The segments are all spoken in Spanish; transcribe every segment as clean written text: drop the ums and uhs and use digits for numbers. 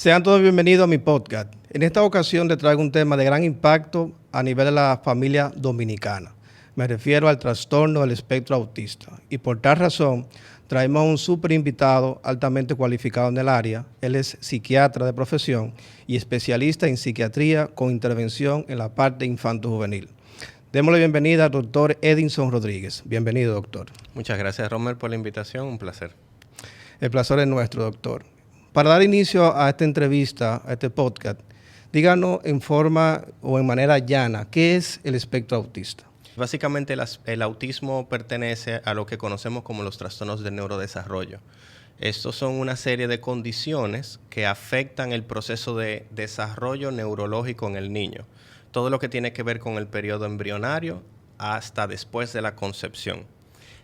Sean todos bienvenidos a mi podcast. En esta ocasión les traigo un tema de gran impacto a nivel de la familia dominicana. Me refiero al trastorno del espectro autista. Y por tal razón, traemos a un súper invitado altamente cualificado en el área. Él es psiquiatra de profesión y especialista en psiquiatría con intervención en la parte infanto-juvenil. Démosle bienvenida al doctor Edinson Rodríguez. Bienvenido, doctor. Muchas gracias, Romer, por la invitación. Un placer. El placer es nuestro, doctor. Para dar inicio a esta entrevista, a este podcast, díganos en forma o en manera llana, ¿qué es el espectro autista? Básicamente, el autismo pertenece a lo que conocemos como los trastornos del neurodesarrollo. Estos son una serie de condiciones que afectan el proceso de desarrollo neurológico en el niño. Todo lo que tiene que ver con el periodo embrionario hasta después de la concepción.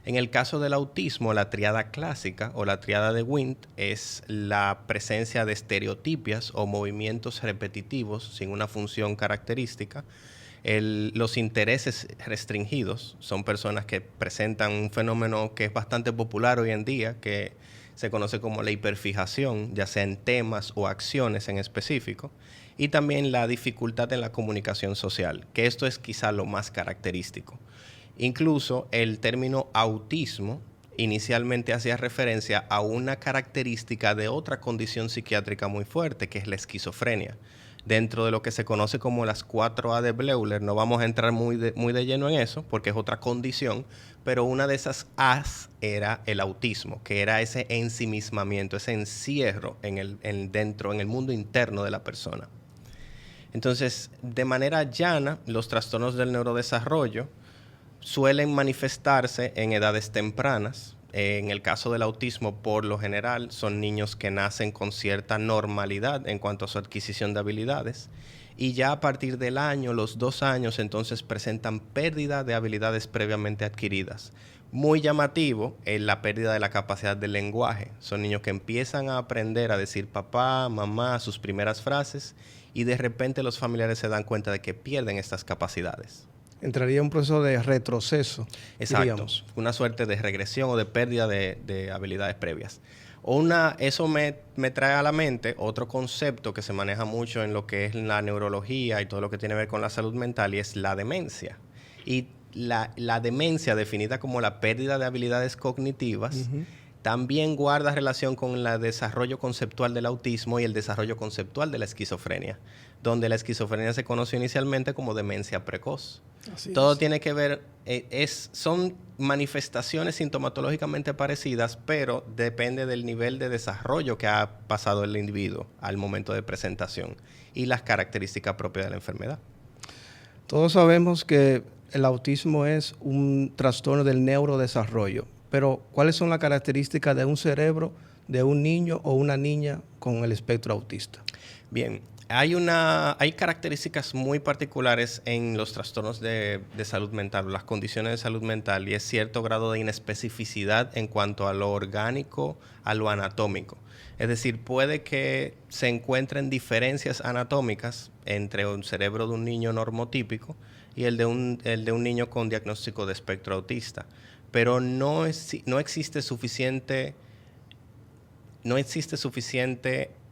En el caso del autismo, la triada clásica o la triada de Wnt es la presencia de estereotipias o movimientos repetitivos sin una función característica. Los intereses restringidos son personas que presentan un fenómeno que es bastante popular hoy en día, que se conoce como la hiperfijación, ya sea en temas o acciones en específico, y también la dificultad en la comunicación social, que esto es quizá lo más característico. Incluso el término autismo inicialmente hacía referencia a una característica de otra condición psiquiátrica muy fuerte, que es la esquizofrenia. Dentro de lo que se conoce como las 4A de Bleuler, no vamos a entrar muy de lleno en eso, porque es otra condición, pero una de esas A's era el autismo, que era ese ensimismamiento, ese encierro en el mundo interno de la persona. Entonces, de manera llana, los trastornos del neurodesarrollo suelen manifestarse en edades tempranas. En el caso del autismo, por lo general, son niños que nacen con cierta normalidad en cuanto a su adquisición de habilidades. Y ya a partir del año, los 2 años, entonces presentan pérdida de habilidades previamente adquiridas. Muy llamativo es la pérdida de la capacidad del lenguaje. Son niños que empiezan a aprender a decir papá, mamá, sus primeras frases, y de repente los familiares se dan cuenta de que pierden estas capacidades. Entraría un proceso de retroceso. Exacto, diríamos. Una suerte de regresión o de pérdida de habilidades previas. Eso me trae a la mente otro concepto que se maneja mucho en lo que es la neurología y todo lo que tiene que ver con la salud mental, y es la demencia. Y la demencia, definida como la pérdida de habilidades cognitivas, también guarda relación con el desarrollo conceptual del autismo y el desarrollo conceptual de la esquizofrenia, donde la esquizofrenia se conoció inicialmente como demencia precoz. Todo tiene que ver, son manifestaciones sintomatológicamente parecidas, pero depende del nivel de desarrollo que ha pasado el individuo al momento de presentación y las características propias de la enfermedad. Todos sabemos que el autismo es un trastorno del neurodesarrollo, pero ¿cuáles son las características de un cerebro de un niño o una niña con el espectro autista? Bien, hay características muy particulares en los trastornos de salud mental, las condiciones de salud mental, y es cierto grado de inespecificidad en cuanto a lo orgánico, a lo anatómico. Es decir, puede que se encuentren diferencias anatómicas entre un cerebro de un niño normotípico y el de un niño con diagnóstico de espectro autista, pero no existe suficiente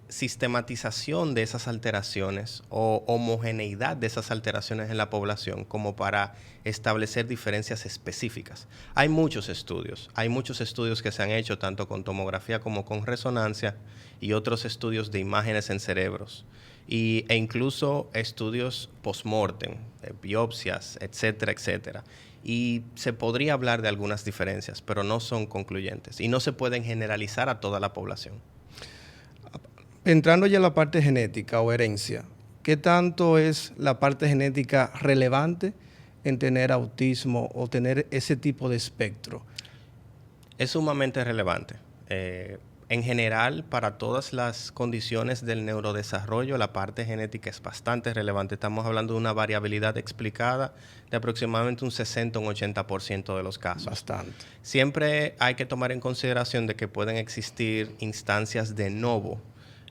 sistematización de esas alteraciones o homogeneidad de esas alteraciones en la población como para establecer diferencias específicas. Hay muchos estudios que se han hecho tanto con tomografía como con resonancia y otros estudios de imágenes en cerebros e incluso estudios post-mortem, biopsias, etcétera, etcétera. Y se podría hablar de algunas diferencias, pero no son concluyentes y no se pueden generalizar a toda la población. Entrando ya en la parte genética o herencia, ¿qué tanto es la parte genética relevante en tener autismo o tener ese tipo de espectro? Es sumamente relevante. En general, para todas las condiciones del neurodesarrollo, la parte genética es bastante relevante. Estamos hablando de una variabilidad explicada de aproximadamente un 60 o un 80% de los casos. Bastante. Siempre hay que tomar en consideración de que pueden existir instancias de novo.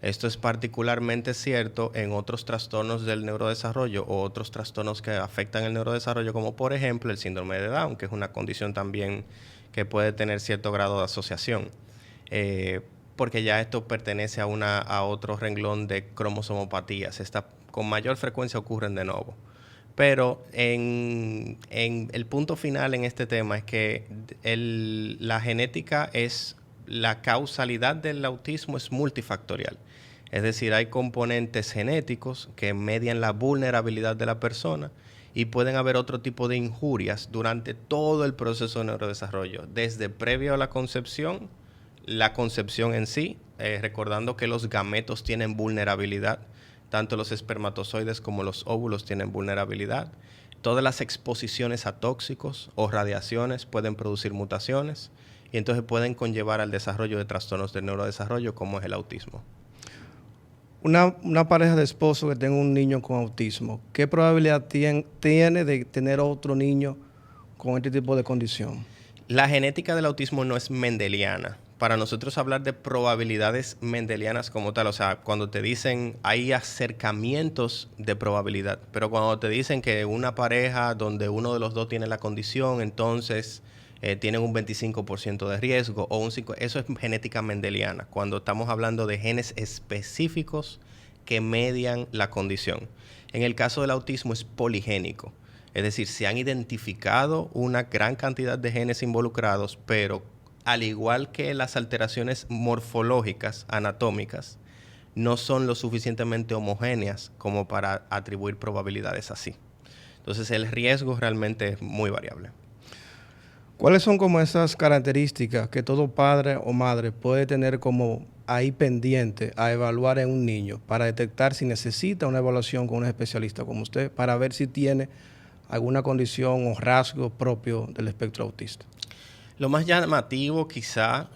Esto es particularmente cierto en otros trastornos del neurodesarrollo o otros trastornos que afectan el neurodesarrollo, como por ejemplo el síndrome de Down, que es una condición también que puede tener cierto grado de asociación. porque ya esto pertenece a otro renglón de cromosomopatías. Con mayor frecuencia ocurren de nuevo. Pero en el punto final en este tema es que la genética la causalidad del autismo es multifactorial. Es decir, hay componentes genéticos que median la vulnerabilidad de la persona y pueden haber otro tipo de injurias durante todo el proceso de neurodesarrollo, desde previo a la concepción en sí, recordando que los gametos tienen vulnerabilidad, tanto los espermatozoides como los óvulos tienen vulnerabilidad. Todas las exposiciones a tóxicos o radiaciones pueden producir mutaciones y entonces pueden conllevar al desarrollo de trastornos del neurodesarrollo como es el autismo. Una pareja de esposos que tenga un niño con autismo, ¿qué probabilidad tiene de tener otro niño con este tipo de condición? La genética del autismo no es mendeliana. Para nosotros hablar de probabilidades mendelianas como tal, o sea, cuando te dicen hay acercamientos de probabilidad, pero cuando te dicen que una pareja donde uno de los dos tiene la condición, entonces tienen un 25% de riesgo o un 5%, eso es genética mendeliana, cuando estamos hablando de genes específicos que median la condición. En el caso del autismo es poligénico. Es decir, se han identificado una gran cantidad de genes involucrados, pero al igual que las alteraciones morfológicas, anatómicas, no son lo suficientemente homogéneas como para atribuir probabilidades así. Entonces, el riesgo realmente es muy variable. ¿Cuáles son como esas características que todo padre o madre puede tener como ahí pendiente a evaluar en un niño para detectar si necesita una evaluación con un especialista como usted para ver si tiene alguna condición o rasgo propio del espectro autista? Lo más llamativo quizá,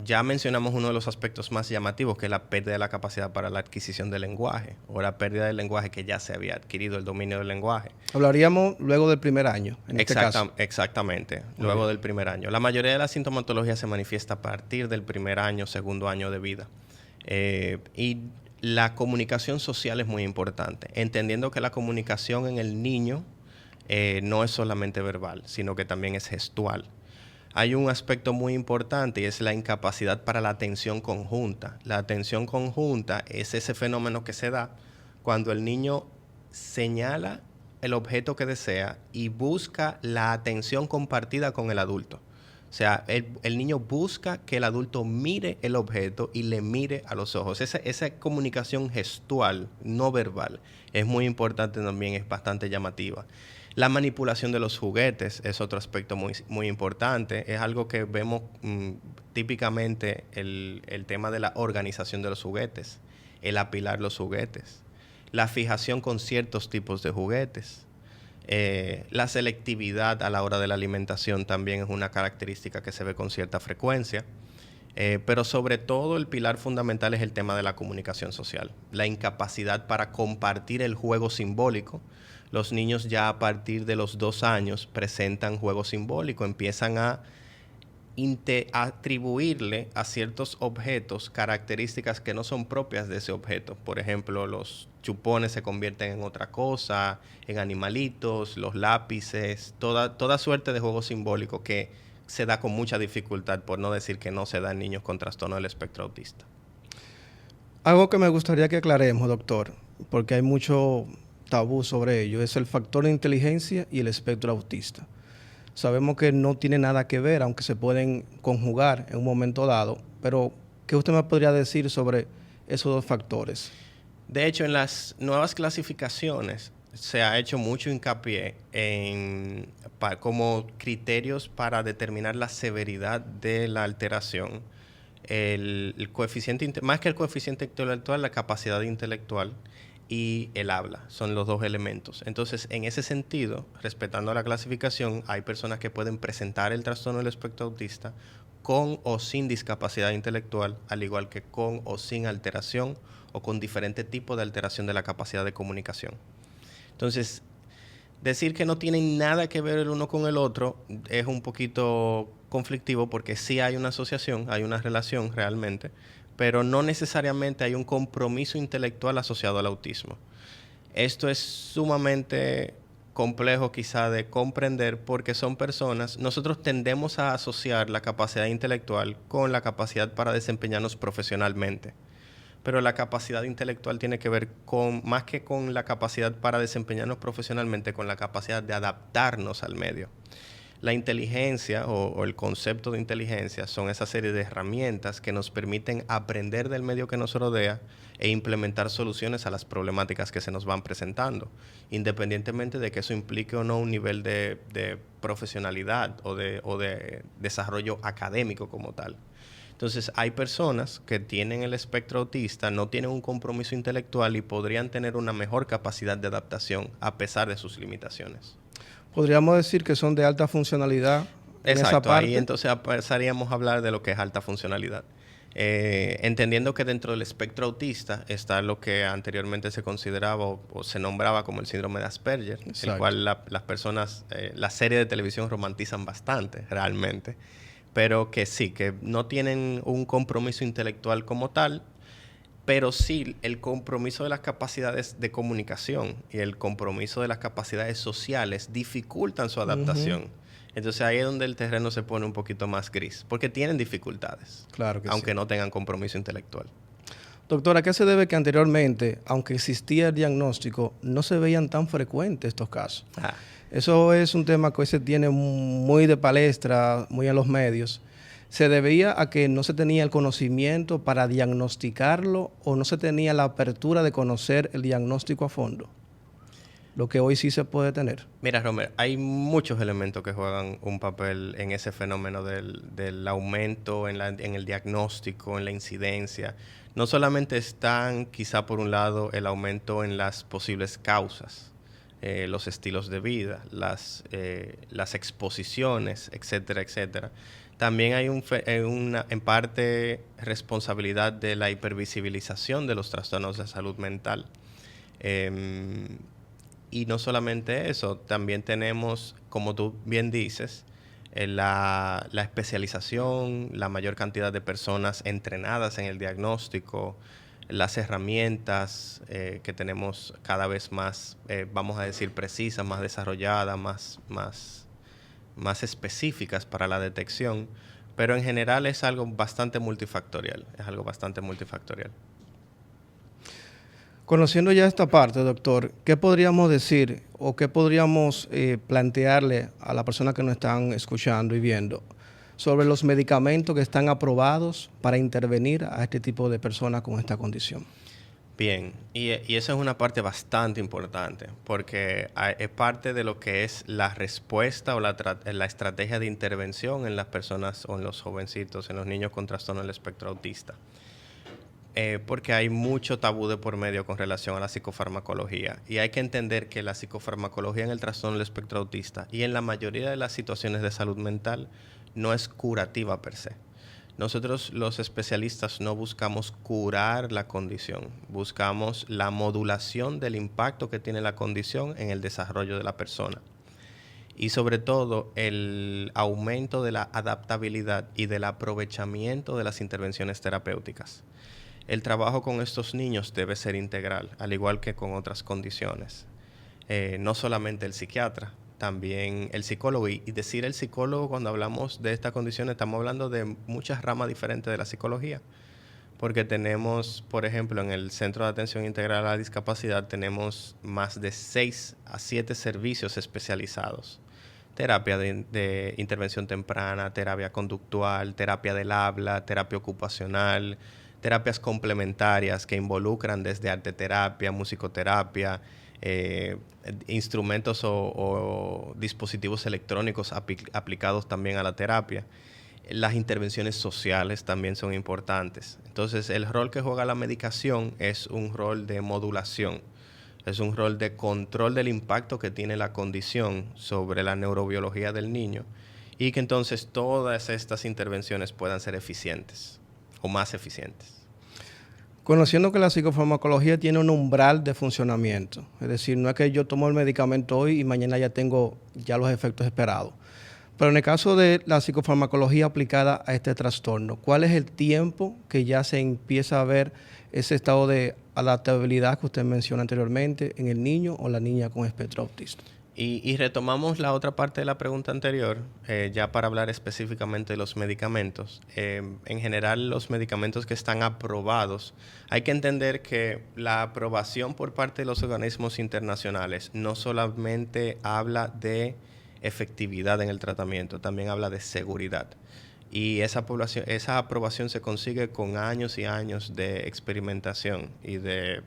ya mencionamos uno de los aspectos más llamativos, que es la pérdida de la capacidad para la adquisición del lenguaje o la pérdida del lenguaje que ya se había adquirido, el dominio del lenguaje. Hablaríamos luego del primer año, en este caso. Exactamente, luego del primer año. La mayoría de la sintomatología se manifiesta a partir del primer año, segundo año de vida. Y la comunicación social es muy importante, entendiendo que la comunicación en el niño no es solamente verbal, sino que también es gestual. Hay un aspecto muy importante y es la incapacidad para la atención conjunta. La atención conjunta es ese fenómeno que se da cuando el niño señala el objeto que desea y busca la atención compartida con el adulto. O sea, el niño busca que el adulto mire el objeto y le mire a los ojos. Esa comunicación gestual, no verbal, es muy importante también, es bastante llamativa. La manipulación de los juguetes es otro aspecto muy, muy importante. Es algo que vemos típicamente el tema de la organización de los juguetes, el apilar los juguetes, la fijación con ciertos tipos de juguetes. La selectividad a la hora de la alimentación también es una característica que se ve con cierta frecuencia. Pero sobre todo el pilar fundamental es el tema de la comunicación social, la incapacidad para compartir el juego simbólico. Los niños ya a partir de los 2 años presentan juego simbólico, empiezan a atribuirle a ciertos objetos características que no son propias de ese objeto. Por ejemplo, los chupones se convierten en otra cosa, en animalitos, los lápices, toda suerte de juego simbólico que se da con mucha dificultad, por no decir que no se da en niños con trastorno del espectro autista. Algo que me gustaría que aclaremos, doctor, porque hay mucho tabú sobre ello, es el factor de inteligencia y el espectro autista. Sabemos que no tiene nada que ver, aunque se pueden conjugar en un momento dado, pero ¿qué usted me podría decir sobre esos dos factores? De hecho, en las nuevas clasificaciones se ha hecho mucho hincapié como criterios para determinar la severidad de la alteración. El coeficiente, más que el coeficiente intelectual, la capacidad intelectual y el habla son los dos elementos. Entonces, en ese sentido, respetando la clasificación, hay personas que pueden presentar el trastorno del espectro autista con o sin discapacidad intelectual, al igual que con o sin alteración o con diferente tipo de alteración de la capacidad de comunicación. Entonces, decir que no tienen nada que ver el uno con el otro es un poquito conflictivo porque sí hay una asociación, hay una relación realmente, pero no necesariamente hay un compromiso intelectual asociado al autismo. Esto es sumamente complejo quizá de comprender porque son personas, nosotros tendemos a asociar la capacidad intelectual con la capacidad para desempeñarnos profesionalmente. Pero la capacidad intelectual tiene que ver con, más que con la capacidad para desempeñarnos profesionalmente, con la capacidad de adaptarnos al medio. La inteligencia o el concepto de inteligencia son esa serie de herramientas que nos permiten aprender del medio que nos rodea e implementar soluciones a las problemáticas que se nos van presentando, independientemente de que eso implique o no un nivel de profesionalidad o de desarrollo académico como tal. Entonces, hay personas que tienen el espectro autista, no tienen un compromiso intelectual y podrían tener una mejor capacidad de adaptación a pesar de sus limitaciones. Podríamos decir que son de alta funcionalidad en esa Exacto, parte. ahí entonces pasaríamos a hablar de lo que es alta funcionalidad. Entendiendo que dentro del espectro autista está lo que anteriormente se consideraba o se nombraba como el síndrome de Asperger, Exacto. el cual las personas, la serie de televisión romantizan bastante realmente, pero que sí, que no tienen un compromiso intelectual como tal, pero sí el compromiso de las capacidades de comunicación y el compromiso de las capacidades sociales dificultan su adaptación. Entonces ahí es donde el terreno se pone un poquito más gris, porque tienen dificultades, Claro que aunque sí. no tengan compromiso intelectual. Doctora, ¿a qué se debe que anteriormente, aunque existía el diagnóstico, no se veían tan frecuentes estos casos? Ah, Eso es un tema que hoy se tiene muy de palestra, muy en los medios. ¿Se debía a que no se tenía el conocimiento para diagnosticarlo o no se tenía la apertura de conocer el diagnóstico a fondo? Lo que hoy sí se puede tener. Mira, Romer, hay muchos elementos que juegan un papel en ese fenómeno del aumento en el diagnóstico, en la incidencia. No solamente están, quizá por un lado, el aumento en las posibles causas, los estilos de vida, las exposiciones, etcétera, etcétera. También hay en parte responsabilidad de la hipervisibilización de los trastornos de salud mental. Y no solamente eso, también tenemos, como tú bien dices, la especialización, la mayor cantidad de personas entrenadas en el diagnóstico, las herramientas que tenemos cada vez más, vamos a decir, precisas, más desarrolladas, más específicas para la detección, pero en general es algo bastante multifactorial, Conociendo ya esta parte, doctor, ¿qué podríamos decir o qué podríamos plantearle a la persona que nos están escuchando y viendo sobre los medicamentos que están aprobados para intervenir a este tipo de personas con esta condición? Bien, y esa es una parte bastante importante, porque es parte de lo que es la respuesta o la estrategia de intervención en las personas o en los jovencitos, en los niños con trastorno del espectro autista. Porque hay mucho tabú de por medio con relación a la psicofarmacología. Y hay que entender que la psicofarmacología en el trastorno del espectro autista y en la mayoría de las situaciones de salud mental no es curativa per se. Nosotros los especialistas no buscamos curar la condición, buscamos la modulación del impacto que tiene la condición en el desarrollo de la persona. Y sobre todo el aumento de la adaptabilidad y del aprovechamiento de las intervenciones terapéuticas. El trabajo con estos niños debe ser integral, al igual que con otras condiciones. No solamente el psiquiatra, también el psicólogo. Y decir el psicólogo cuando hablamos de esta condición, estamos hablando de muchas ramas diferentes de la psicología. Porque tenemos, por ejemplo, en el Centro de Atención Integral a la Discapacidad, tenemos más de 6 a 7 servicios especializados. Terapia de intervención temprana, terapia conductual, terapia del habla, terapia ocupacional, terapias complementarias que involucran desde arteterapia, musicoterapia, instrumentos o dispositivos electrónicos aplicados también a la terapia. Las intervenciones sociales también son importantes. Entonces, el rol que juega la medicación es un rol de modulación, es un rol de control del impacto que tiene la condición sobre la neurobiología del niño y que entonces todas estas intervenciones puedan ser eficientes o más eficientes. Conociendo que la psicofarmacología tiene un umbral de funcionamiento, es decir, no es que yo tomo el medicamento hoy y mañana ya tengo los efectos esperados. Pero en el caso de la psicofarmacología aplicada a este trastorno, ¿cuál es el tiempo que ya se empieza a ver ese estado de adaptabilidad que usted menciona anteriormente en el niño o la niña con espectro autista? Y retomamos la otra parte de la pregunta anterior, ya para hablar específicamente de los medicamentos. En general, los medicamentos que están aprobados, hay que entender que la aprobación por parte de los organismos internacionales no solamente habla de efectividad en el tratamiento, también habla de seguridad. Y esa aprobación se consigue con años y años de experimentación y de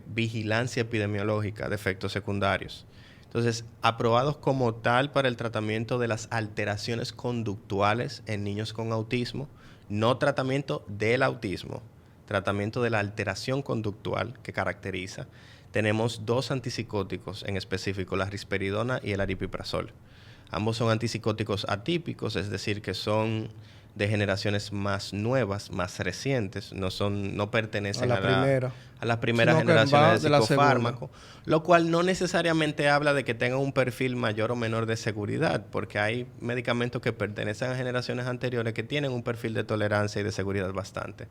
vigilancia epidemiológica de efectos secundarios. Entonces, aprobados como tal para el tratamiento de las alteraciones conductuales en niños con autismo, no tratamiento del autismo, tratamiento de la alteración conductual que caracteriza. Tenemos dos antipsicóticos en específico, la risperidona y el aripiprazol. Ambos son antipsicóticos atípicos, es decir, que son de generaciones más nuevas, más recientes, no pertenecen a las primeras generaciones de psicofármaco, lo cual no necesariamente habla de que tengan un perfil mayor o menor de seguridad, porque hay medicamentos que pertenecen a generaciones anteriores que tienen un perfil de tolerancia y de seguridad bastante.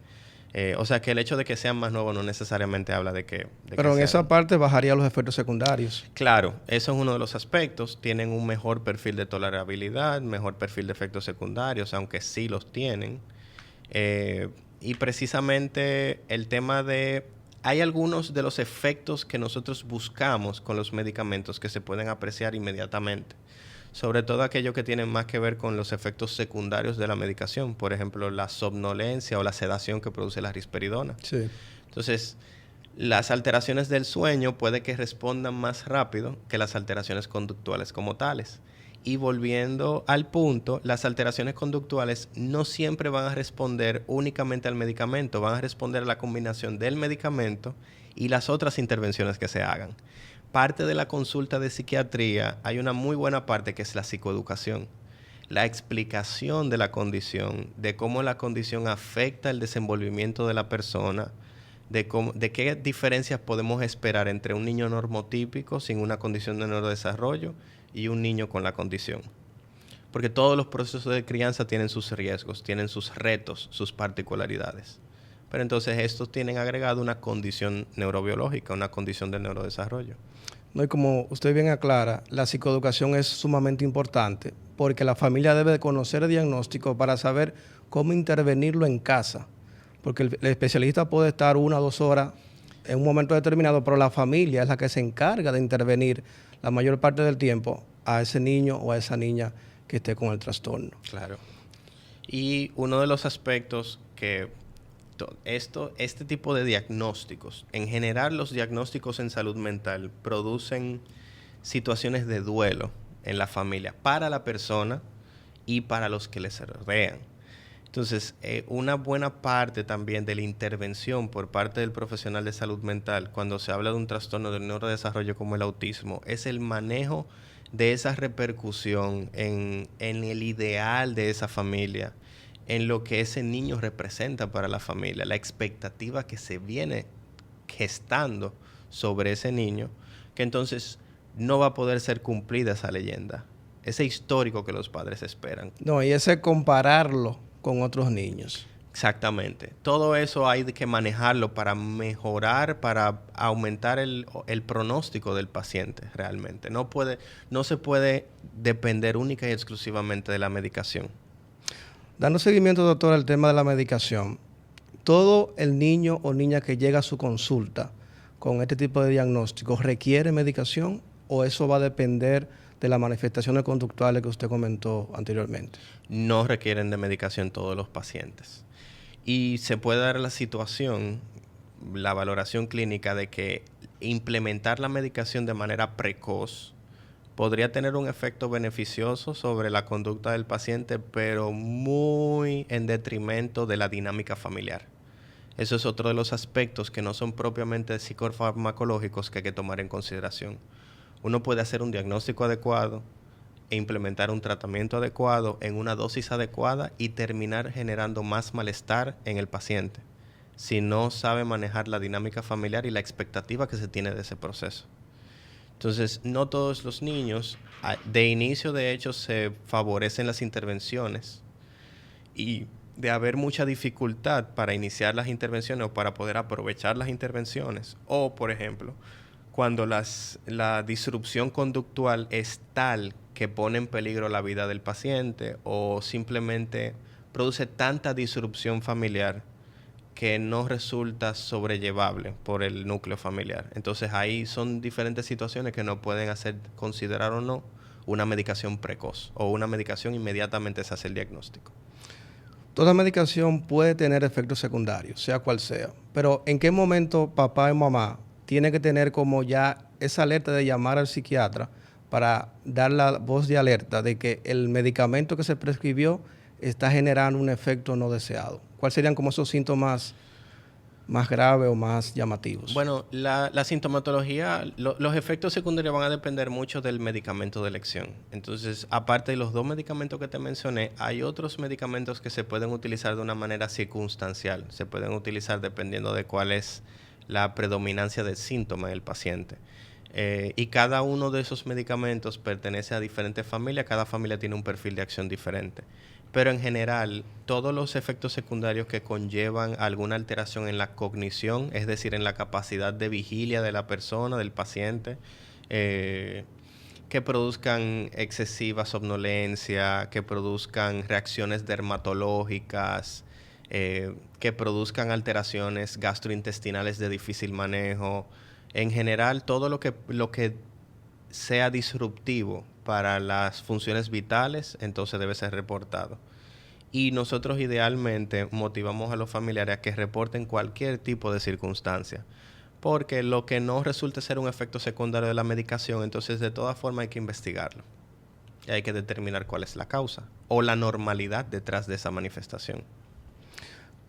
O sea que el hecho de que sean más nuevos no necesariamente habla de que... Pero en esa parte bajaría los efectos secundarios. Claro, eso es uno de los aspectos. Tienen un mejor perfil de tolerabilidad, mejor perfil de efectos secundarios, aunque sí los tienen. Y precisamente el tema de... Hay algunos de los efectos que nosotros buscamos con los medicamentos que se pueden apreciar inmediatamente. Sobre todo aquellos que tienen más que ver con los efectos secundarios de la medicación. Por ejemplo, la somnolencia o la sedación que produce la risperidona. Sí. Entonces, las alteraciones del sueño puede que respondan más rápido que las alteraciones conductuales como tales. Y volviendo al punto, las alteraciones conductuales no siempre van a responder únicamente al medicamento, van a responder a la combinación del medicamento y las otras intervenciones que se hagan. Parte de la consulta de psiquiatría, hay una muy buena parte que es la psicoeducación. La explicación de la condición, de cómo la condición afecta el desenvolvimiento de la persona, de qué diferencias podemos esperar entre un niño normotípico sin una condición de neurodesarrollo y un niño con la condición. Porque todos los procesos de crianza tienen sus riesgos, tienen sus retos, sus particularidades. Pero entonces estos tienen agregado una condición neurobiológica, una condición del neurodesarrollo. No, y como usted bien aclara, la psicoeducación es sumamente importante porque la familia debe de conocer el diagnóstico para saber cómo intervenirlo en casa. Porque el especialista puede estar 1 o 2 horas en un momento determinado, pero la familia es la que se encarga de intervenir la mayor parte del tiempo a ese niño o a esa niña que esté con el trastorno. Claro. Y uno de los aspectos que este tipo de diagnósticos, en general los diagnósticos en salud mental producen situaciones de duelo en la familia para la persona y para los que les rodean. Entonces, una buena parte también de la intervención por parte del profesional de salud mental cuando se habla de un trastorno del neurodesarrollo como el autismo es el manejo de esa repercusión en el ideal de esa familia, en lo que ese niño representa para la familia, la expectativa que se viene gestando sobre ese niño, que entonces no va a poder ser cumplida esa leyenda, ese histórico que los padres esperan. No, y ese compararlo con otros niños. Exactamente. Todo eso hay que manejarlo para mejorar, para aumentar el pronóstico del paciente realmente. No se puede depender única y exclusivamente de la medicación. Dando seguimiento, doctor, al tema de la medicación, ¿todo el niño o niña que llega a su consulta con este tipo de diagnóstico requiere medicación o eso va a depender de las manifestaciones conductuales que usted comentó anteriormente? No requieren de medicación todos los pacientes. Y se puede dar la situación, la valoración clínica de que implementar la medicación de manera precoz podría tener un efecto beneficioso sobre la conducta del paciente, pero muy en detrimento de la dinámica familiar. Eso es otro de los aspectos que no son propiamente psicofarmacológicos que hay que tomar en consideración. Uno puede hacer un diagnóstico adecuado e implementar un tratamiento adecuado en una dosis adecuada y terminar generando más malestar en el paciente si no sabe manejar la dinámica familiar y la expectativa que se tiene de ese proceso. Entonces, no todos los niños, de inicio de hecho, se favorecen las intervenciones y de haber mucha dificultad para iniciar las intervenciones o para poder aprovechar las intervenciones. O, por ejemplo, cuando la disrupción conductual es tal que pone en peligro la vida del paciente o simplemente produce tanta disrupción familiar que no resulta sobrellevable por el núcleo familiar. Entonces ahí son diferentes situaciones que nos pueden hacer considerar o no una medicación precoz o una medicación inmediatamente se hace el diagnóstico. Toda medicación puede tener efectos secundarios, sea cual sea, pero ¿en qué momento papá y mamá tienen que tener como ya esa alerta de llamar al psiquiatra para dar la voz de alerta de que el medicamento que se prescribió está generando un efecto no deseado? ¿Cuáles serían como esos síntomas más graves o más llamativos? Bueno, la sintomatología, los efectos secundarios van a depender mucho del medicamento de elección. Entonces, aparte de los dos medicamentos que te mencioné, hay otros medicamentos que se pueden utilizar de una manera circunstancial. Se pueden utilizar dependiendo de cuál es la predominancia del síntoma en el paciente. Y cada uno de esos medicamentos pertenece a diferentes familias. Cada familia tiene un perfil de acción diferente. Pero en general, todos los efectos secundarios que conllevan alguna alteración en la cognición, es decir, en la capacidad de vigilia de la persona, del paciente, que produzcan excesiva somnolencia, que produzcan reacciones dermatológicas, que produzcan alteraciones gastrointestinales de difícil manejo. En general, todo lo que sea disruptivo para las funciones vitales, entonces debe ser reportado. Y nosotros idealmente motivamos a los familiares a que reporten cualquier tipo de circunstancia, porque lo que no resulte ser un efecto secundario de la medicación, entonces de todas formas hay que investigarlo. Y hay que determinar cuál es la causa o la normalidad detrás de esa manifestación.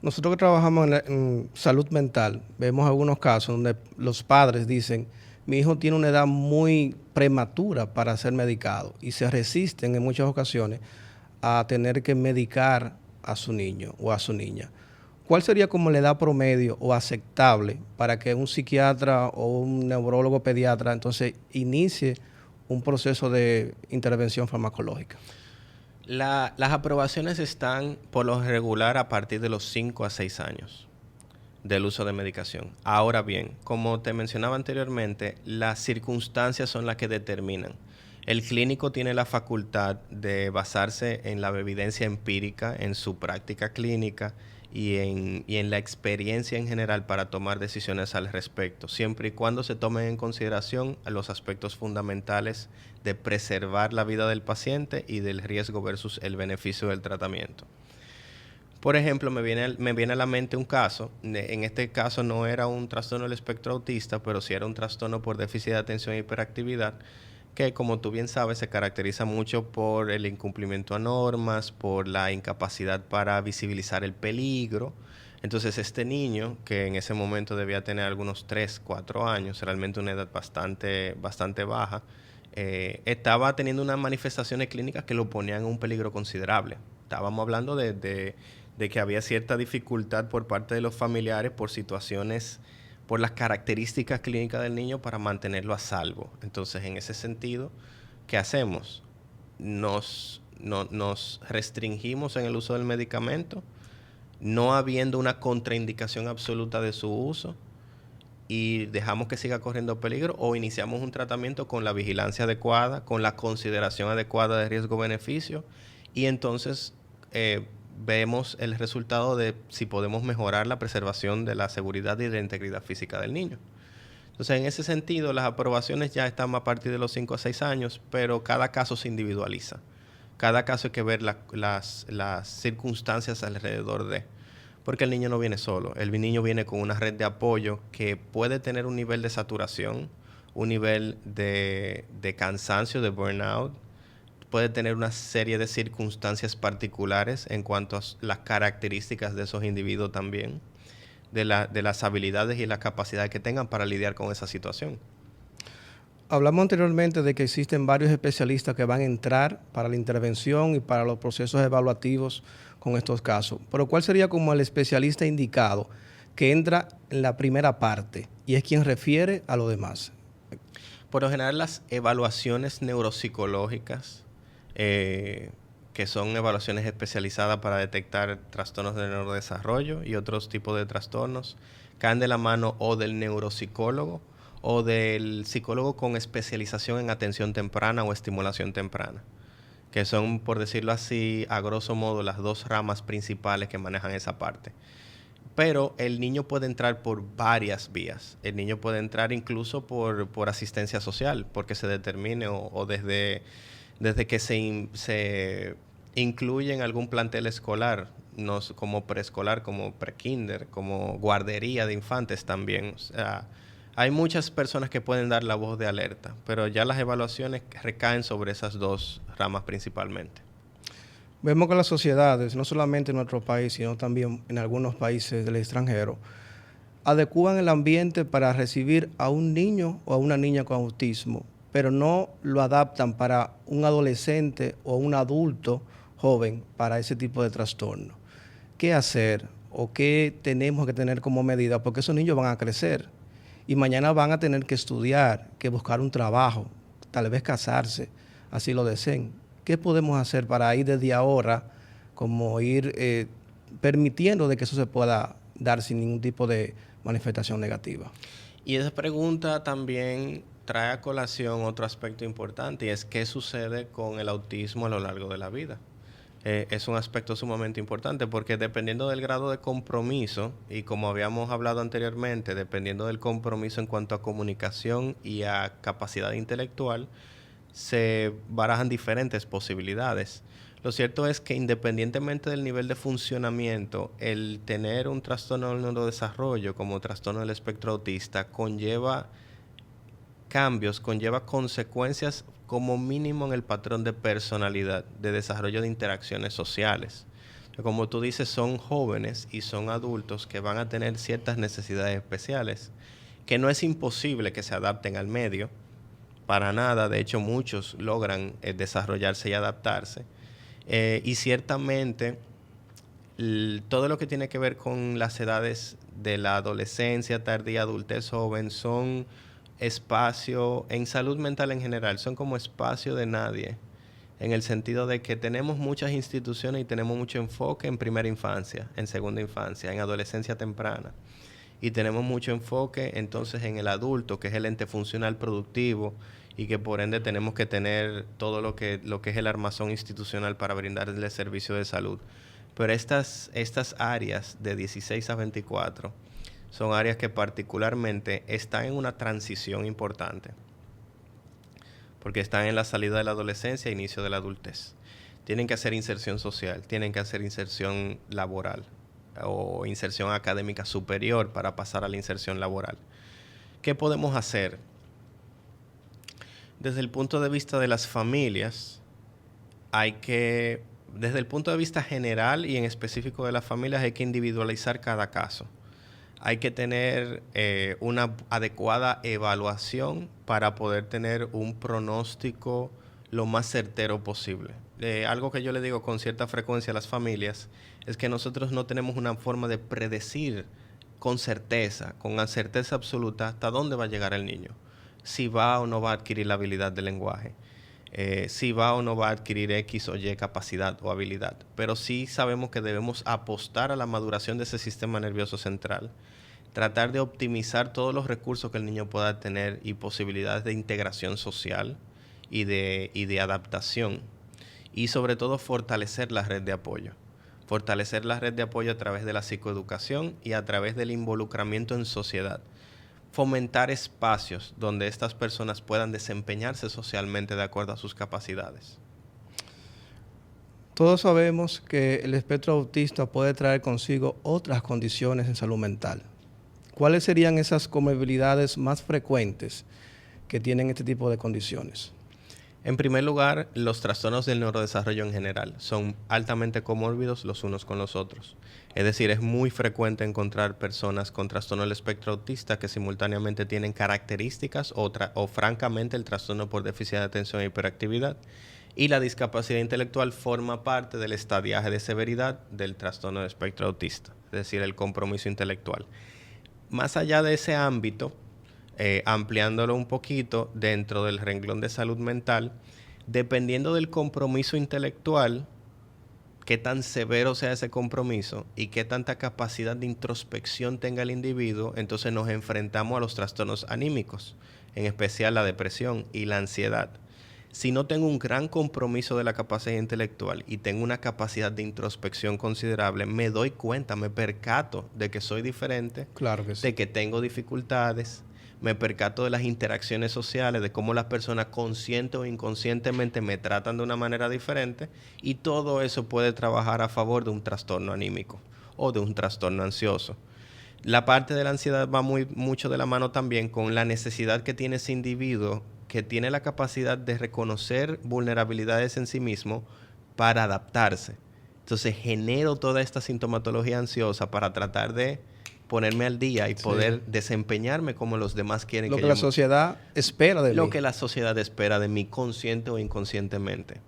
Nosotros que trabajamos en salud mental, vemos algunos casos donde los padres dicen, mi hijo tiene una edad muy prematura para ser medicado y se resisten en muchas ocasiones a tener que medicar a su niño o a su niña. ¿Cuál sería como la edad promedio o aceptable para que un psiquiatra o un neurólogo pediatra entonces inicie un proceso de intervención farmacológica? Las aprobaciones están por lo regular a partir de los 5 a 6 años del uso de medicación. Ahora bien, como te mencionaba anteriormente, las circunstancias son las que determinan. El clínico tiene la facultad de basarse en la evidencia empírica, en su práctica clínica y en la experiencia en general para tomar decisiones al respecto, siempre y cuando se tomen en consideración los aspectos fundamentales de preservar la vida del paciente y del riesgo versus el beneficio del tratamiento. Por ejemplo, me viene a la mente un caso, en este caso no era un trastorno del espectro autista, pero sí era un trastorno por déficit de atención e hiperactividad, que como tú bien sabes se caracteriza mucho por el incumplimiento a normas, por la incapacidad para visibilizar el peligro. Entonces este niño, que en ese momento debía tener algunos 3, 4 años, realmente una edad bastante baja, estaba teniendo unas manifestaciones clínicas que lo ponían en un peligro considerable. Estábamos hablando de que había cierta dificultad por parte de los familiares por situaciones, por las características clínicas del niño para mantenerlo a salvo. Entonces, en ese sentido, ¿qué hacemos? Nos restringimos en el uso del medicamento, no habiendo una contraindicación absoluta de su uso, y dejamos que siga corriendo peligro, o iniciamos un tratamiento con la vigilancia adecuada, con la consideración adecuada de riesgo-beneficio, y entonces vemos el resultado de si podemos mejorar la preservación de la seguridad y de la integridad física del niño. Entonces, en ese sentido, las aprobaciones ya están a partir de los 5 a 6 años, pero cada caso se individualiza. Cada caso hay que ver las circunstancias alrededor de. Porque el niño no viene solo. El niño viene con una red de apoyo que puede tener un nivel de saturación, un nivel de cansancio, de burnout. Puede tener una serie de circunstancias particulares en cuanto a las características de esos individuos también, de las habilidades y las capacidades que tengan para lidiar con esa situación. Hablamos anteriormente de que existen varios especialistas que van a entrar para la intervención y para los procesos evaluativos con estos casos. Pero ¿cuál sería como el especialista indicado que entra en la primera parte y es quien refiere a lo demás? Por lo general, las evaluaciones neuropsicológicas, que son evaluaciones especializadas para detectar trastornos del neurodesarrollo y otros tipos de trastornos, caen de la mano o del neuropsicólogo o del psicólogo con especialización en atención temprana o estimulación temprana, que son, por decirlo así, a grosso modo, las dos ramas principales que manejan esa parte. Pero el niño puede entrar por varias vías. El niño puede entrar incluso por asistencia social, porque se determine o desde que se incluye en algún plantel escolar, no como preescolar, como prekinder, como guardería de infantes también. O sea, hay muchas personas que pueden dar la voz de alerta, pero ya las evaluaciones recaen sobre esas dos ramas principalmente. Vemos que las sociedades, no solamente en nuestro país, sino también en algunos países del extranjero, adecúan el ambiente para recibir a un niño o a una niña con autismo, pero no lo adaptan para un adolescente o un adulto joven para ese tipo de trastorno. ¿Qué hacer o qué tenemos que tener como medida? Porque esos niños van a crecer y mañana van a tener que estudiar, que buscar un trabajo, tal vez casarse, así lo deseen. ¿Qué podemos hacer para ir desde ahora, como ir permitiendo de que eso se pueda dar sin ningún tipo de manifestación negativa? Y esa pregunta también trae a colación otro aspecto importante, y es qué sucede con el autismo a lo largo de la vida. Es un aspecto sumamente importante porque dependiendo del grado de compromiso, y como habíamos hablado anteriormente, dependiendo del compromiso en cuanto a comunicación y a capacidad intelectual, se barajan diferentes posibilidades. Lo cierto es que independientemente del nivel de funcionamiento, el tener un trastorno del neurodesarrollo como trastorno del espectro autista conlleva cambios, conlleva consecuencias como mínimo en el patrón de personalidad, de desarrollo de interacciones sociales. Como tú dices, son jóvenes y son adultos que van a tener ciertas necesidades especiales, que no es imposible que se adapten al medio, para nada. De hecho, muchos logran desarrollarse y adaptarse. Y ciertamente, todo lo que tiene que ver con las edades de la adolescencia, tardía, adultez, joven, son espacio, en salud mental en general, son como espacio de nadie, en el sentido de que tenemos muchas instituciones y tenemos mucho enfoque en primera infancia, en segunda infancia, en adolescencia temprana. Y tenemos mucho enfoque entonces en el adulto, que es el ente funcional productivo, y que por ende tenemos que tener todo lo que es el armazón institucional para brindarle servicio de salud. Pero estas áreas de 16 a 24 son áreas que particularmente están en una transición importante, porque están en la salida de la adolescencia e inicio de la adultez. Tienen que hacer inserción social, tienen que hacer inserción laboral o inserción académica superior para pasar a la inserción laboral. ¿Qué podemos hacer? Desde el punto de vista de las familias, desde el punto de vista general y en específico de las familias, hay que individualizar cada caso. Hay que tener una adecuada evaluación para poder tener un pronóstico lo más certero posible. Algo que yo le digo con cierta frecuencia a las familias es que nosotros no tenemos una forma de predecir con certeza, con una certeza absoluta, hasta dónde va a llegar el niño, si va o no va a adquirir la habilidad del lenguaje, si va o no va a adquirir X o Y capacidad o habilidad. Pero sí sabemos que debemos apostar a la maduración de ese sistema nervioso central, tratar de optimizar todos los recursos que el niño pueda tener y posibilidades de integración social y de adaptación, y sobre todo fortalecer la red de apoyo. Fortalecer la red de apoyo a través de la psicoeducación y a través del involucramiento en sociedad. Fomentar espacios donde estas personas puedan desempeñarse socialmente de acuerdo a sus capacidades. Todos sabemos que el espectro autista puede traer consigo otras condiciones en salud mental. ¿Cuáles serían esas comorbilidades más frecuentes que tienen este tipo de condiciones? En primer lugar, los trastornos del neurodesarrollo en general son altamente comórbidos los unos con los otros. Es decir, es muy frecuente encontrar personas con trastorno del espectro autista que simultáneamente tienen características o francamente el trastorno por déficit de atención e hiperactividad. Y la discapacidad intelectual forma parte del estadiaje de severidad del trastorno del espectro autista, es decir, el compromiso intelectual. Más allá de ese ámbito, ampliándolo un poquito dentro del renglón de salud mental, dependiendo del compromiso intelectual, qué tan severo sea ese compromiso y qué tanta capacidad de introspección tenga el individuo, entonces nos enfrentamos a los trastornos anímicos, en especial la depresión y la ansiedad. Si no tengo un gran compromiso de la capacidad intelectual y tengo una capacidad de introspección considerable, me doy cuenta, me percato de que soy diferente, Claro que sí. de que tengo dificultades, me percato de las interacciones sociales, de cómo las personas consciente o inconscientemente me tratan de una manera diferente, y todo eso puede trabajar a favor de un trastorno anímico o de un trastorno ansioso. La parte de la ansiedad va mucho de la mano también con la necesidad que tiene ese individuo, que tiene la capacidad de reconocer vulnerabilidades en sí mismo para adaptarse. Entonces genero toda esta sintomatología ansiosa para tratar de ponerme al día y poder desempeñarme como los demás quieren Lo que que yo la sociedad espera de lo mí. que la sociedad espera de mí, consciente o inconscientemente.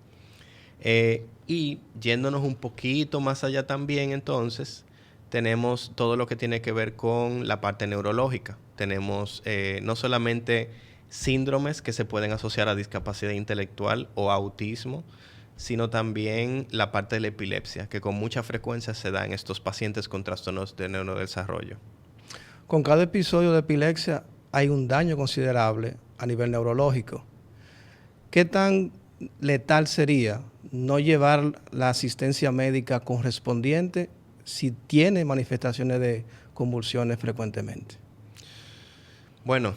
Y yéndonos un poquito más allá también, entonces, tenemos todo lo que tiene que ver con la parte neurológica. Tenemos no solamente síndromes que se pueden asociar a discapacidad intelectual o autismo, sino también la parte de la epilepsia, que con mucha frecuencia se da en estos pacientes con trastornos de neurodesarrollo. Con cada episodio de epilepsia hay un daño considerable a nivel neurológico. ¿Qué tan letal sería no llevar la asistencia médica correspondiente si tiene manifestaciones de convulsiones frecuentemente? Bueno,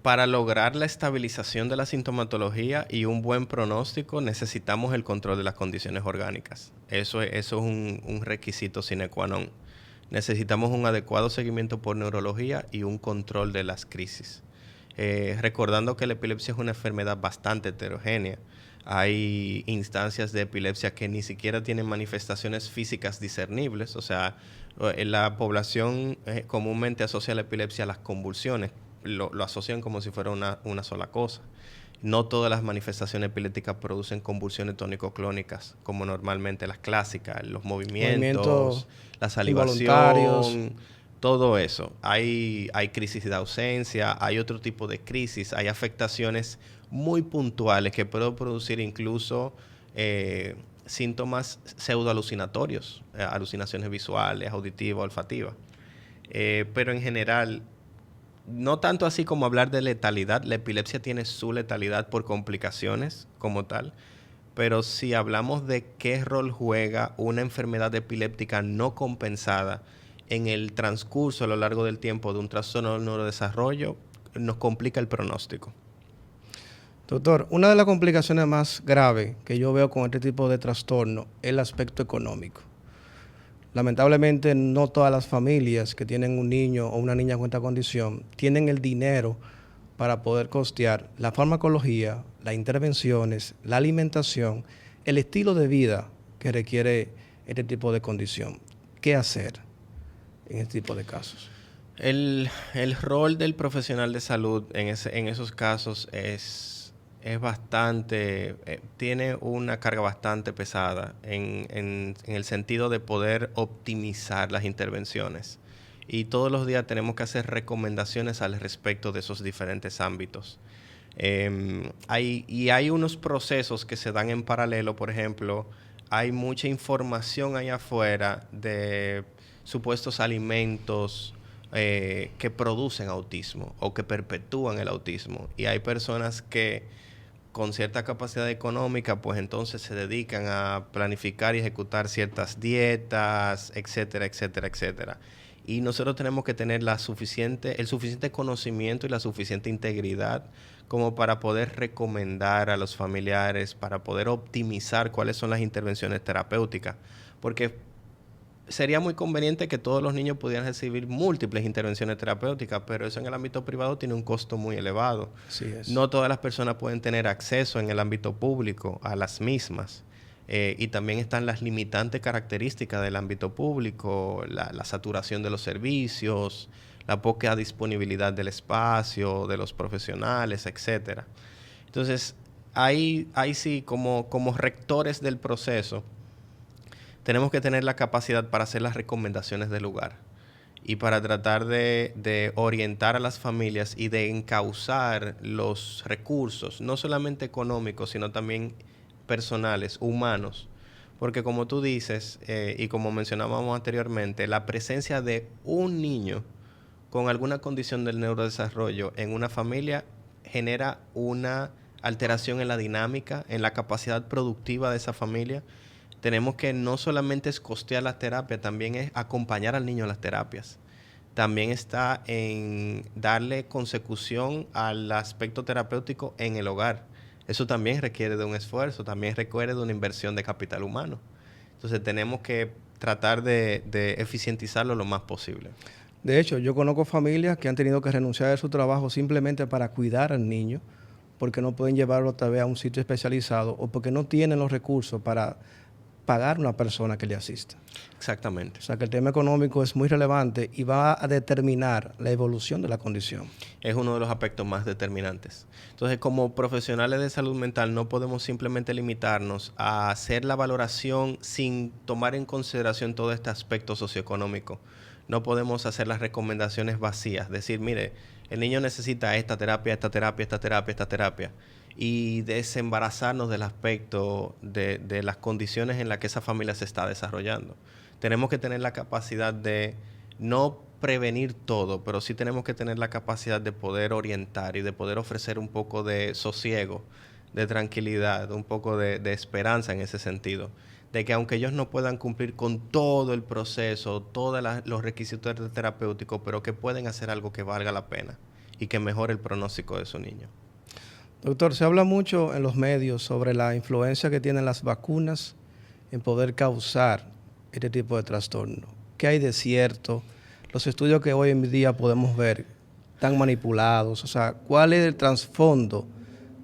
para lograr la estabilización de la sintomatología y un buen pronóstico, necesitamos el control de las condiciones orgánicas. Eso es un requisito sine qua non. Necesitamos un adecuado seguimiento por neurología y un control de las crisis. Recordando que la epilepsia es una enfermedad bastante heterogénea. Hay instancias de epilepsia que ni siquiera tienen manifestaciones físicas discernibles. O sea, la población comúnmente asocia la epilepsia a las convulsiones. Lo asocian como si fuera una sola cosa. No todas las manifestaciones epilépticas producen convulsiones tónico-clónicas, como normalmente las clásicas, los movimientos, la involuntarios. salivación, todo eso. Hay crisis de ausencia, hay otro tipo de crisis, hay afectaciones muy puntuales que pueden producir incluso síntomas pseudoalucinatorios, alucinaciones visuales, auditivas, olfativas. Pero en general, no tanto así como hablar de letalidad. La epilepsia tiene su letalidad por complicaciones como tal. Pero si hablamos de qué rol juega una enfermedad epiléptica no compensada en el transcurso a lo largo del tiempo de un trastorno del neurodesarrollo, nos complica el pronóstico. Doctor, una de las complicaciones más graves que yo veo con este tipo de trastorno es el aspecto económico. Lamentablemente, no todas las familias que tienen un niño o una niña con esta condición tienen el dinero para poder costear la farmacología, las intervenciones, la alimentación, el estilo de vida que requiere este tipo de condición. ¿Qué hacer en este tipo de casos? El rol del profesional de salud en esos casos es bastante, tiene una carga bastante pesada en el sentido de poder optimizar las intervenciones. Y todos los días tenemos que hacer recomendaciones al respecto de esos diferentes ámbitos. Hay unos procesos que se dan en paralelo. Por ejemplo, hay mucha información allá afuera de supuestos alimentos que producen autismo o que perpetúan el autismo. Y hay personas que con cierta capacidad económica, pues entonces se dedican a planificar y ejecutar ciertas dietas, etcétera, etcétera, etcétera. Y nosotros tenemos que tener el suficiente conocimiento y la suficiente integridad como para poder recomendar a los familiares, para poder optimizar cuáles son las intervenciones terapéuticas. Porque sería muy conveniente que todos los niños pudieran recibir múltiples intervenciones terapéuticas, pero eso en el ámbito privado tiene un costo muy elevado. Así es. No todas las personas pueden tener acceso en el ámbito público a las mismas. Y también están las limitantes características del ámbito público, la saturación de los servicios, la poca disponibilidad del espacio, de los profesionales, etcétera. Entonces, ahí sí, como rectores del proceso, tenemos que tener la capacidad para hacer las recomendaciones del lugar y para tratar de orientar a las familias y de encauzar los recursos, no solamente económicos, sino también personales, humanos, Porque como tú dices, y como mencionábamos anteriormente, la presencia de un niño con alguna condición del neurodesarrollo en una familia genera una alteración en la dinámica, en la capacidad productiva de esa familia. Tenemos que no solamente es costear las terapias, también es acompañar al niño a las terapias. También está en darle consecución al aspecto terapéutico en el hogar. Eso también requiere de un esfuerzo, también requiere de una inversión de capital humano. Entonces tenemos que tratar de eficientizarlo lo más posible. De hecho, yo conozco familias que han tenido que renunciar a su trabajo simplemente para cuidar al niño, porque no pueden llevarlo otra vez a un sitio especializado o porque no tienen los recursos para pagar a una persona que le asista. Exactamente. O sea que el tema económico es muy relevante y va a determinar la evolución de la condición. Es uno de los aspectos más determinantes. Entonces, como profesionales de salud mental, no podemos simplemente limitarnos a hacer la valoración sin tomar en consideración todo este aspecto socioeconómico. No podemos hacer las recomendaciones vacías, decir, mire, el niño necesita esta terapia, esta terapia, esta terapia, esta terapia, y desembarazarnos del aspecto de las condiciones en las que esa familia se está desarrollando. Tenemos que tener la capacidad de no prevenir todo, pero sí tenemos que tener la capacidad de poder orientar y de poder ofrecer un poco de sosiego, de tranquilidad, un poco de esperanza en ese sentido. De que aunque ellos no puedan cumplir con todo el proceso, todos los requisitos terapéuticos, pero que pueden hacer algo que valga la pena y que mejore el pronóstico de su niño. Doctor, se habla mucho en los medios sobre la influencia que tienen las vacunas en poder causar este tipo de trastorno. ¿Qué hay de cierto? Los estudios que hoy en día podemos ver están manipulados. O sea, ¿cuál es el trasfondo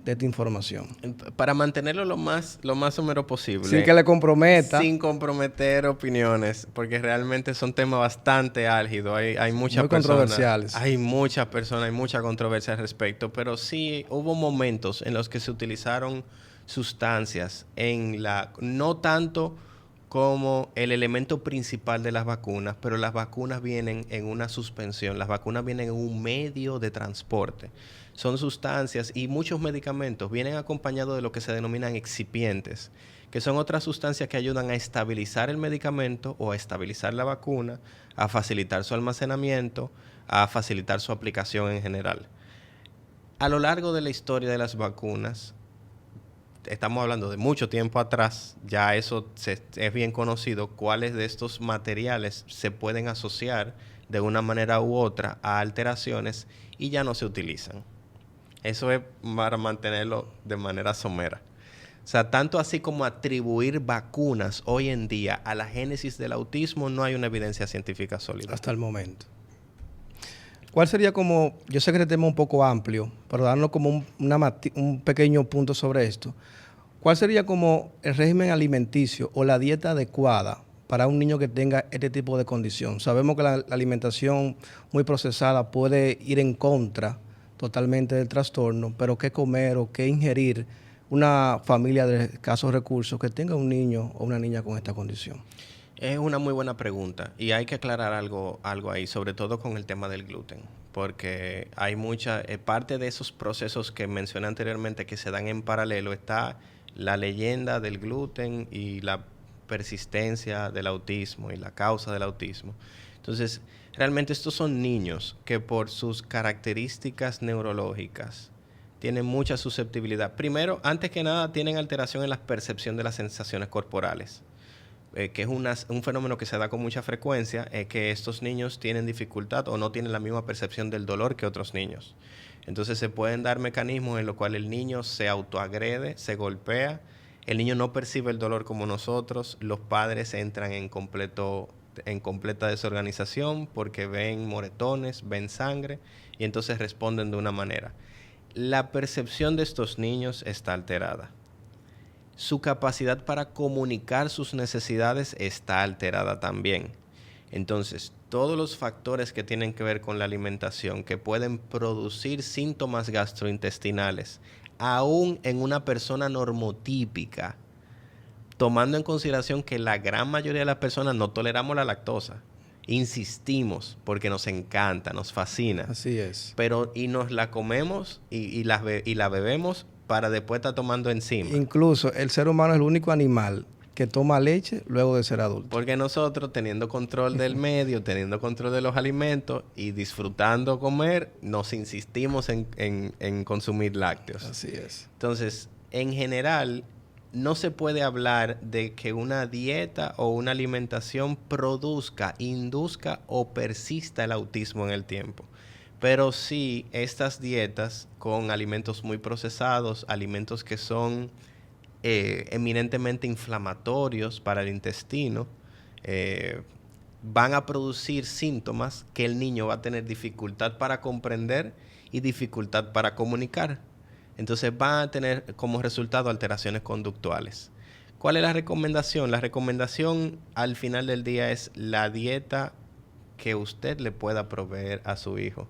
de esta información? Para mantenerlo lo más somero posible. Sin que le comprometa. Sin comprometer opiniones, porque realmente son temas bastante álgidos. Hay muchas personas. Muy controversiales. Hay muchas personas, hay mucha controversia al respecto, pero sí hubo momentos en los que se utilizaron sustancias no tanto como el elemento principal de las vacunas, pero las vacunas vienen en una suspensión, las vacunas vienen en un medio de transporte. Son sustancias y muchos medicamentos vienen acompañados de lo que se denominan excipientes, que son otras sustancias que ayudan a estabilizar el medicamento o a estabilizar la vacuna, a facilitar su almacenamiento, a facilitar su aplicación en general. A lo largo de la historia de las vacunas, estamos hablando de mucho tiempo atrás, ya eso es bien conocido, cuáles de estos materiales se pueden asociar de una manera u otra a alteraciones y ya no se utilizan. Eso es para mantenerlo de manera somera. O sea, tanto así como atribuir vacunas hoy en día a la génesis del autismo, no hay una evidencia científica sólida. Hasta el momento. ¿Cuál sería como, yo sé que este tema es un poco amplio, pero darnos como un pequeño punto sobre esto? ¿Cuál sería como el régimen alimenticio o la dieta adecuada para un niño que tenga este tipo de condición? Sabemos que la alimentación muy procesada puede ir en contra totalmente del trastorno, pero ¿qué comer o qué ingerir una familia de escasos recursos que tenga un niño o una niña con esta condición? Es una muy buena pregunta y hay que aclarar algo ahí, sobre todo con el tema del gluten, porque hay mucha parte de esos procesos que mencioné anteriormente que se dan en paralelo. Está la leyenda del gluten y la persistencia del autismo y la causa del autismo. Entonces, realmente estos son niños que por sus características neurológicas tienen mucha susceptibilidad. Primero, antes que nada, tienen alteración en la percepción de las sensaciones corporales. Que es un fenómeno que se da con mucha frecuencia, que estos niños tienen dificultad o no tienen la misma percepción del dolor que otros niños. Entonces se pueden dar mecanismos en los cuales el niño se autoagrede, se golpea, el niño no percibe el dolor como nosotros, los padres entran en completa desorganización porque ven moretones, ven sangre y entonces responden de una manera. La percepción de estos niños está alterada. Su capacidad para comunicar sus necesidades está alterada también. Entonces, todos los factores que tienen que ver con la alimentación, que pueden producir síntomas gastrointestinales, aún en una persona normotípica, tomando en consideración que la gran mayoría de las personas no toleramos la lactosa. Insistimos porque nos encanta, nos fascina. Así es. Y nos la comemos y la bebemos para después estar tomando encima. Incluso el ser humano es el único animal que toma leche luego de ser adulto. Porque nosotros, teniendo control del medio, teniendo control de los alimentos y disfrutando comer, nos insistimos en consumir lácteos. Así es. Entonces, en general, no se puede hablar de que una dieta o una alimentación produzca, induzca o persista el autismo en el tiempo. Pero sí, estas dietas con alimentos muy procesados, alimentos que son eminentemente inflamatorios para el intestino, van a producir síntomas que el niño va a tener dificultad para comprender y dificultad para comunicar. Entonces van a tener como resultado alteraciones conductuales. ¿Cuál es la recomendación? La recomendación al final del día es la dieta que usted le pueda proveer a su hijo,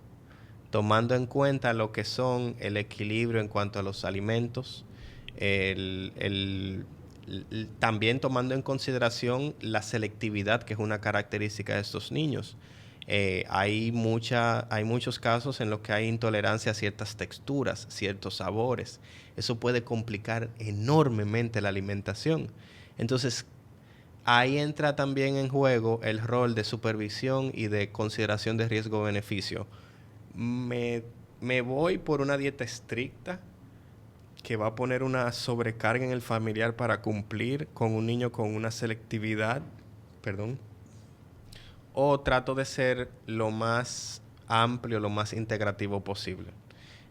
tomando en cuenta lo que son el equilibrio en cuanto a los alimentos, también tomando en consideración la selectividad, que es una característica de estos niños. Hay muchos casos en los que hay intolerancia a ciertas texturas, ciertos sabores. Eso puede complicar enormemente la alimentación. Entonces, ahí entra también en juego el rol de supervisión y de consideración de riesgo-beneficio. Me voy por una dieta estricta que va a poner una sobrecarga en el familiar para cumplir con un niño con una selectividad, o trato de ser lo más amplio, lo más integrativo posible.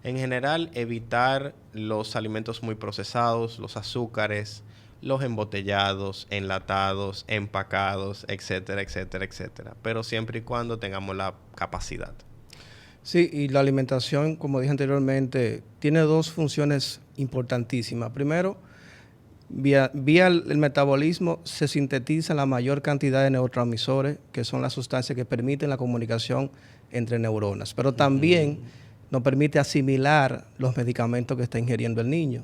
En general, evitar los alimentos muy procesados, los azúcares, los embotellados, enlatados, empacados, etcétera, etcétera, etcétera. Pero siempre y cuando tengamos la capacidad. Sí, y la alimentación, como dije anteriormente, tiene dos funciones importantísimas. Primero, vía el metabolismo se sintetiza la mayor cantidad de neurotransmisores, que son las sustancias que permiten la comunicación entre neuronas. Pero también nos permite asimilar los medicamentos que está ingiriendo el niño.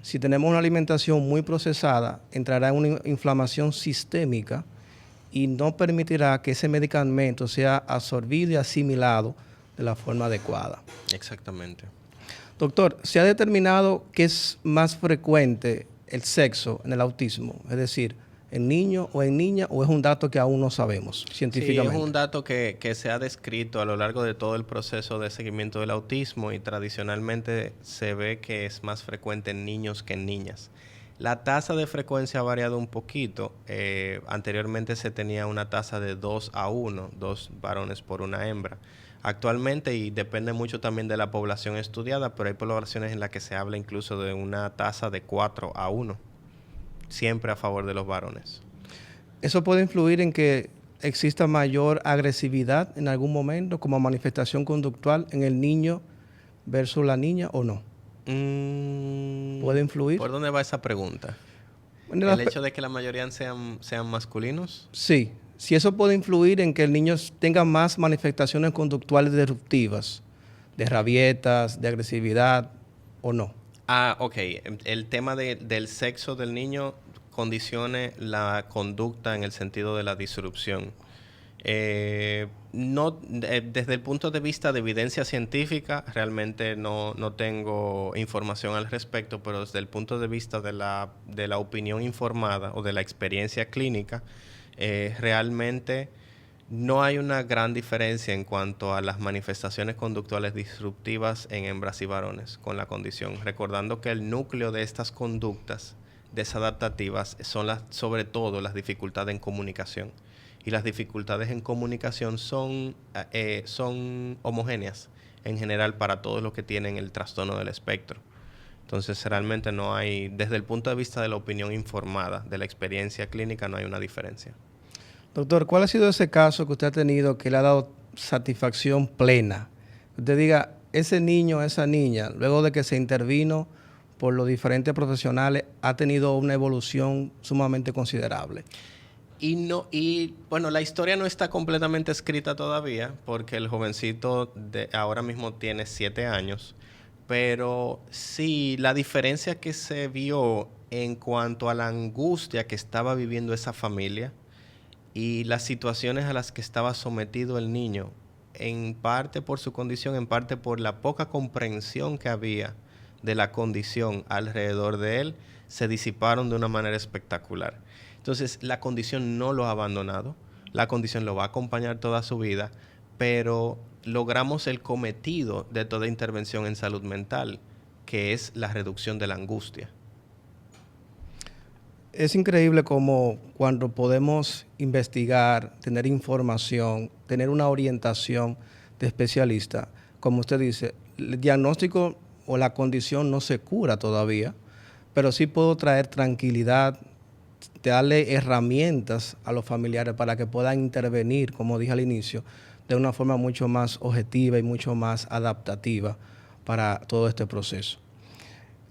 Si tenemos una alimentación muy procesada, entrará en una inflamación sistémica y no permitirá que ese medicamento sea absorbido y asimilado de la forma adecuada. Exactamente. Doctor, ¿se ha determinado que es más frecuente el sexo en el autismo? Es decir, ¿en niño o en niña, o es un dato que aún no sabemos científicamente? Sí, es un dato que se ha descrito a lo largo de todo el proceso de seguimiento del autismo y tradicionalmente se ve que es más frecuente en niños que en niñas. La tasa de frecuencia ha variado un poquito. Anteriormente se tenía una tasa de 2-1, 2 varones por una hembra. Actualmente, y depende mucho también de la población estudiada, pero hay poblaciones en las que se habla incluso de una tasa de 4-1, siempre a favor de los varones. ¿Eso puede influir en que exista mayor agresividad en algún momento como manifestación conductual en el niño versus la niña o no? ¿Puede influir? ¿Por dónde va esa pregunta? Bueno, ¿El hecho de que la mayoría sean masculinos? Sí. Si eso puede influir en que el niño tenga más manifestaciones conductuales disruptivas, de rabietas, de agresividad o no. Ok. El tema del sexo del niño condicione la conducta en el sentido de la disrupción. Desde el punto de vista de evidencia científica, realmente no tengo información al respecto, pero desde el punto de vista de la opinión informada o de la experiencia clínica, realmente no hay una gran diferencia en cuanto a las manifestaciones conductuales disruptivas en hembras y varones con la condición, recordando que el núcleo de estas conductas desadaptativas son sobre todo las dificultades en comunicación. Y las dificultades en comunicación son homogéneas en general para todos los que tienen el trastorno del espectro. Entonces, realmente no hay, desde el punto de vista de la opinión informada, de la experiencia clínica, no hay una diferencia. Doctor, ¿cuál ha sido ese caso que usted ha tenido que le ha dado satisfacción plena? Usted diga, ese niño, esa niña, luego de que se intervino por los diferentes profesionales, ha tenido una evolución sumamente considerable. Y bueno, la historia no está completamente escrita todavía, porque el jovencito ahora mismo tiene 7 años, pero sí, la diferencia que se vio en cuanto a la angustia que estaba viviendo esa familia y las situaciones a las que estaba sometido el niño, en parte por su condición, en parte por la poca comprensión que había de la condición alrededor de él, se disiparon de una manera espectacular. Entonces, la condición no lo ha abandonado, la condición lo va a acompañar toda su vida, pero logramos el cometido de toda intervención en salud mental, que es la reducción de la angustia. Es increíble cómo cuando podemos investigar, tener información, tener una orientación de especialista, como usted dice, el diagnóstico o la condición no se cura todavía, pero sí puedo traer tranquilidad, darle herramientas a los familiares para que puedan intervenir, como dije al inicio, de una forma mucho más objetiva y mucho más adaptativa para todo este proceso.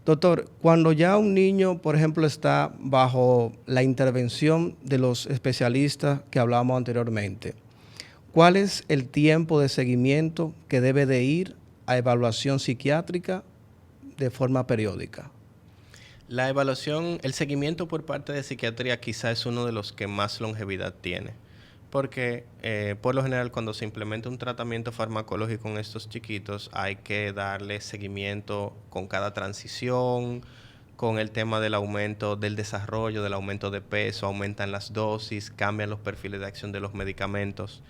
Doctor, cuando ya un niño, por ejemplo, está bajo la intervención de los especialistas que hablábamos anteriormente, ¿cuál es el tiempo de seguimiento que debe de ir a evaluación psiquiátrica de forma periódica? La evaluación, el seguimiento por parte de psiquiatría quizá es uno de los que más longevidad tiene, porque por lo general cuando se implementa un tratamiento farmacológico en estos chiquitos hay que darle seguimiento con cada transición, con el tema del aumento del desarrollo, del aumento de peso, aumentan las dosis, cambian los perfiles de acción de los medicamentos.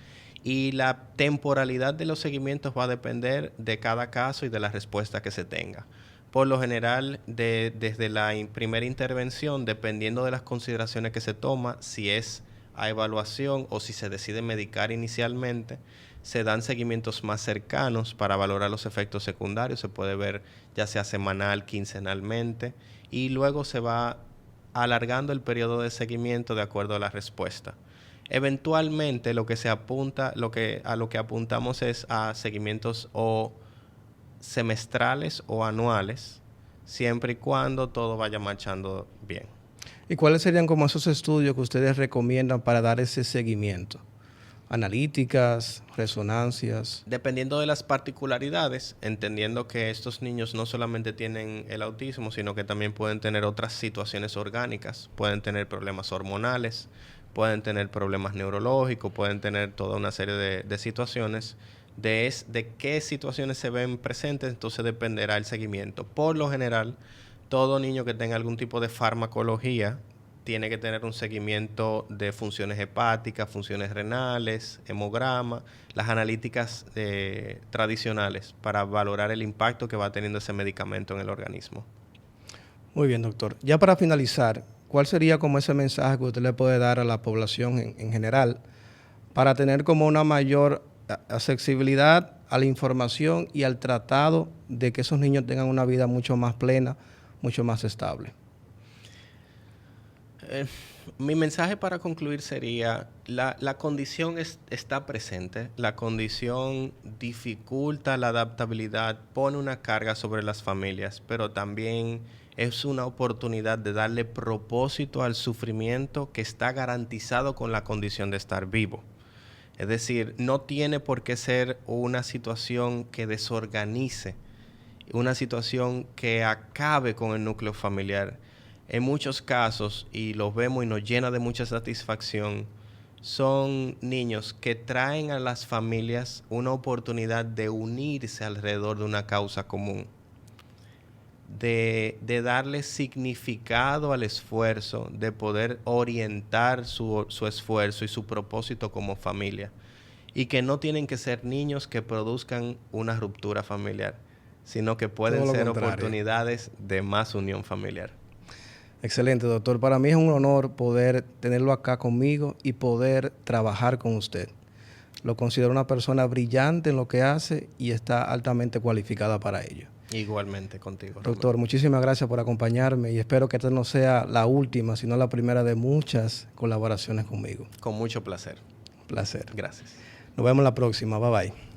Y la temporalidad de los seguimientos va a depender de cada caso y de la respuesta que se tenga. Por lo general, desde la primera intervención, dependiendo de las consideraciones que se toma, si es a evaluación o si se decide medicar inicialmente, se dan seguimientos más cercanos para valorar los efectos secundarios. Se puede ver ya sea semanal, quincenalmente, y luego se va alargando el periodo de seguimiento de acuerdo a la respuesta. Eventualmente lo que se apunta, a lo que apuntamos es a seguimientos o semestrales o anuales, siempre y cuando todo vaya marchando bien. ¿Y cuáles serían como esos estudios que ustedes recomiendan para dar ese seguimiento? Analíticas, resonancias. Dependiendo de las particularidades, entendiendo que estos niños no solamente tienen el autismo, sino que también pueden tener otras situaciones orgánicas, pueden tener problemas hormonales, pueden tener problemas neurológicos, pueden tener toda una serie de situaciones. De qué situaciones se ven presentes, entonces dependerá el seguimiento. Por lo general, todo niño que tenga algún tipo de farmacología tiene que tener un seguimiento de funciones hepáticas, funciones renales, hemograma, las analíticas tradicionales para valorar el impacto que va teniendo ese medicamento en el organismo. Muy bien, doctor. Ya para finalizar, ¿cuál sería como ese mensaje que usted le puede dar a la población en general para tener como una mayor accesibilidad a la información y al tratado de que esos niños tengan una vida mucho más plena, mucho más estable? Mi mensaje para concluir sería, la condición está presente, la condición dificulta la adaptabilidad, pone una carga sobre las familias, pero también es una oportunidad de darle propósito al sufrimiento que está garantizado con la condición de estar vivo. Es decir, no tiene por qué ser una situación que desorganice, una situación que acabe con el núcleo familiar. En muchos casos, y los vemos y nos llena de mucha satisfacción, son niños que traen a las familias una oportunidad de unirse alrededor de una causa común, de darle significado al esfuerzo, de poder orientar su esfuerzo y su propósito como familia, y que no tienen que ser niños que produzcan una ruptura familiar, sino que pueden ser oportunidades de más unión familiar. Excelente, doctor. Para mí es un honor poder tenerlo acá conmigo y poder trabajar con usted. Lo considero una persona brillante en lo que hace y está altamente cualificada para ello. Igualmente contigo, doctor, Romero. Muchísimas gracias por acompañarme y espero que esta no sea la última, sino la primera de muchas colaboraciones conmigo. Con mucho placer. Placer. Gracias. Nos vemos la próxima. Bye bye.